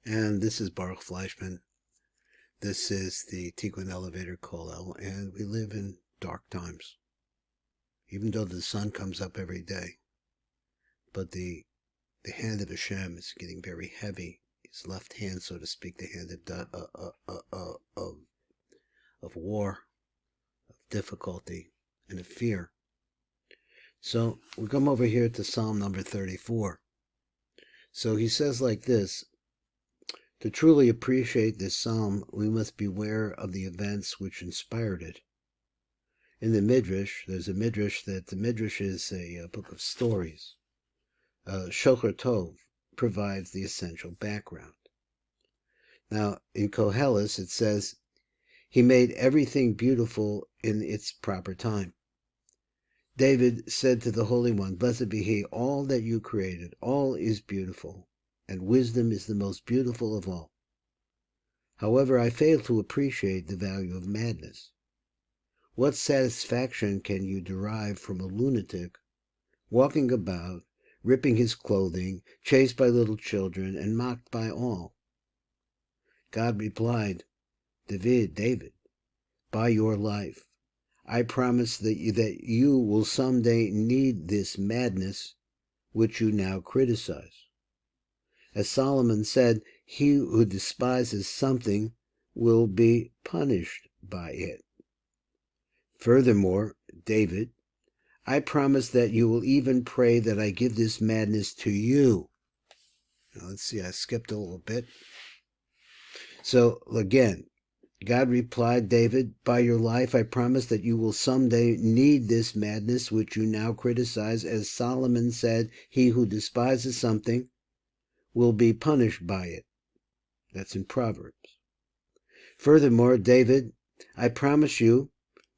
And this is Baruch Fleischman. This is the Tikkun Elevator Kollel, and we live in dark times. Even though the sun comes up every day, but the hand of Hashem is getting very heavy. His left hand, so to speak, the hand of war, of difficulty, and of fear. So we come over here to Psalm number 34. So he says like this: to truly appreciate this psalm, we must beware of the events which inspired it. In the Midrash, there's a Midrash that the Midrash is a book of stories. Shocher Tov provides the essential background. Now, in Koheles, it says, he made everything beautiful in its proper time. David said to the Holy One, blessed be he, all that you created, all is beautiful, and wisdom is the most beautiful of all. However, I fail to appreciate the value of madness. What satisfaction can you derive from a lunatic walking about, ripping his clothing, chased by little children, and mocked by all? God replied, David, by your life, I promise that you will someday need this madness which you now criticize. As Solomon said, he who despises something will be punished by it. Furthermore, David, I promise that you will even pray that I give this madness to you. Now, let's see, I skipped a little bit. So, again, God replied, David, by your life I promise that you will someday need this madness which you now criticize. As Solomon said, he who despises something will be punished by it. That's in Proverbs. Furthermore, David, I promise you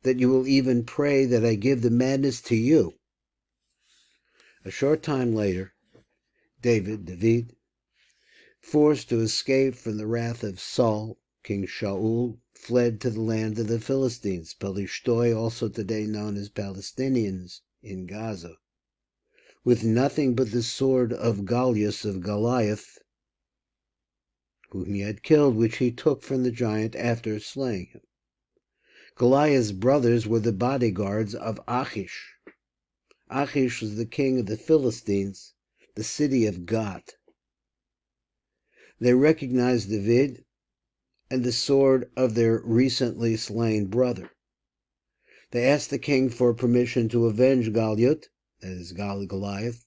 that you will even pray that I give the madness to you. A short time later, David, forced to escape from the wrath of Saul, King Shaul, fled to the land of the Philistines, Pelishtoi, also today known as Palestinians, in Gaza, with nothing but the sword of Goliath, whom he had killed, which he took from the giant after slaying him. Goliath's brothers were the bodyguards of Achish. Achish was the king of the Philistines, the city of Gath. They recognized David and the sword of their recently slain brother. They asked the king for permission to avenge Goliath, that is Goliath,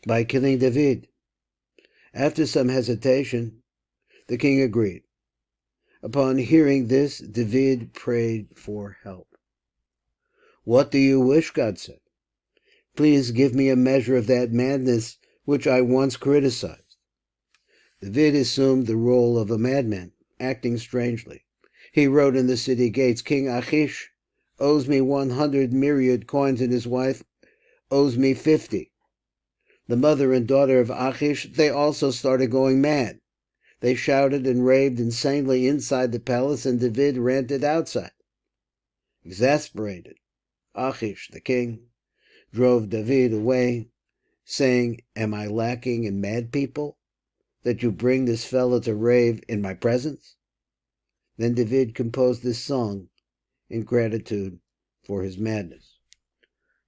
by killing David. After some hesitation, the king agreed. Upon hearing this, David prayed for help. What do you wish? God said. Please give me a measure of that madness which I once criticized. David assumed the role of a madman, acting strangely. He wrote in the city gates, King Achish owes me 100 myriad coins and his wife owes me 50. The mother and daughter of Achish, they also started going mad. They shouted and raved insanely inside the palace, and David ranted outside. Exasperated, Achish, the king, drove David away, saying, Am I lacking in mad people, that you bring this fellow to rave in my presence? Then David composed this song in gratitude for his madness.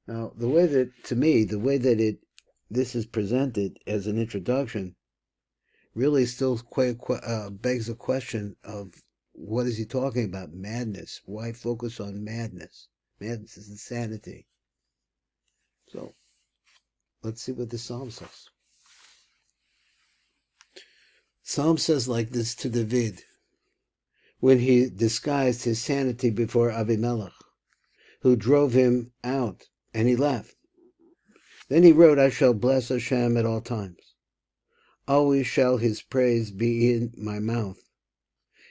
Now, the way that this is presented as an introduction really still begs the question of what is he talking about? Madness. Why focus on madness? Madness is insanity. So, let's see what the Psalm says. Psalm says like this to David when he disguised his sanity before Abimelech, who drove him out, and he left. Then he wrote, I shall bless Hashem at all times. Always shall his praise be in my mouth.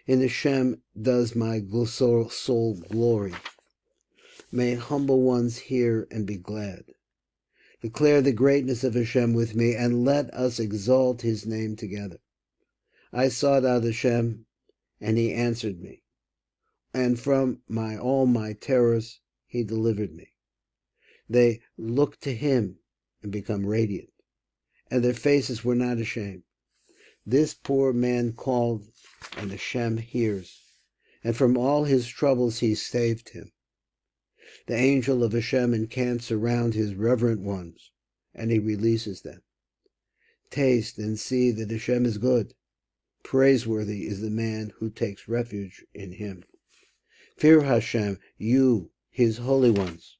In Hashem does my soul glory. May humble ones hear and be glad. Declare the greatness of Hashem with me, and let us exalt his name together. I sought out Hashem, and he answered me. And from all my terrors he delivered me. They looked to him and become radiant, and their faces were not ashamed. This poor man called, and Hashem hears, and from all his troubles he saved him. The angel of Hashem encamps around his reverent ones, and he releases them. Taste and see that Hashem is good. Praiseworthy is the man who takes refuge in him. Fear Hashem, you, his holy ones,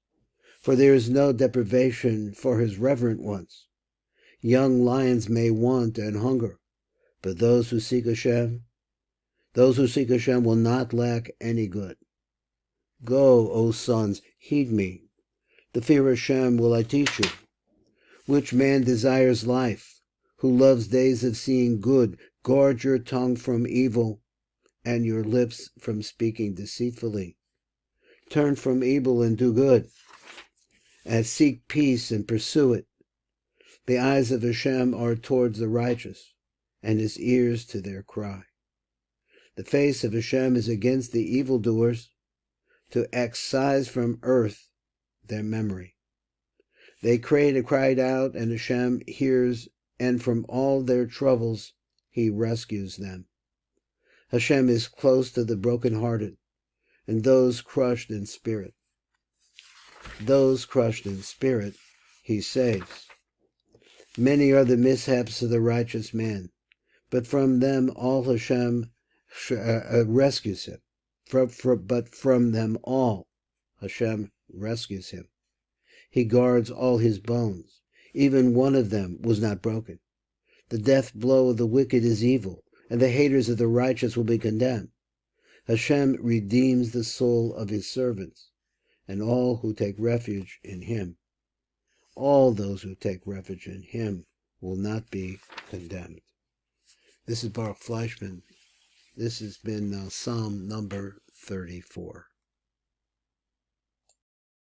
for there is no deprivation for his reverent ones. Young lions may want and hunger, but those who seek Hashem will not lack any good. Go, O sons, heed me. The fear of Hashem will I teach you. Which man desires life, who loves days of seeing good? Guard your tongue from evil, and your lips from speaking deceitfully. Turn from evil and do good, and seek peace and pursue it. The eyes of Hashem are towards the righteous, and his ears to their cry. The face of Hashem is against the evildoers, to excise from earth their memory. They cried out, and Hashem hears, and from all their troubles he rescues them. Hashem is close to the brokenhearted, and those crushed in spirit. Those crushed in spirit he saves. Many are the mishaps of the righteous man, but from them all Hashem rescues him. But from them all Hashem rescues him. He guards all his bones. Even one of them was not broken. The death blow of the wicked is evil, and the haters of the righteous will be condemned. Hashem redeems the soul of his servants, and all who take refuge in him. All those who take refuge in him will not be condemned. This is Baruch Fleischman. This has been Psalm number 34.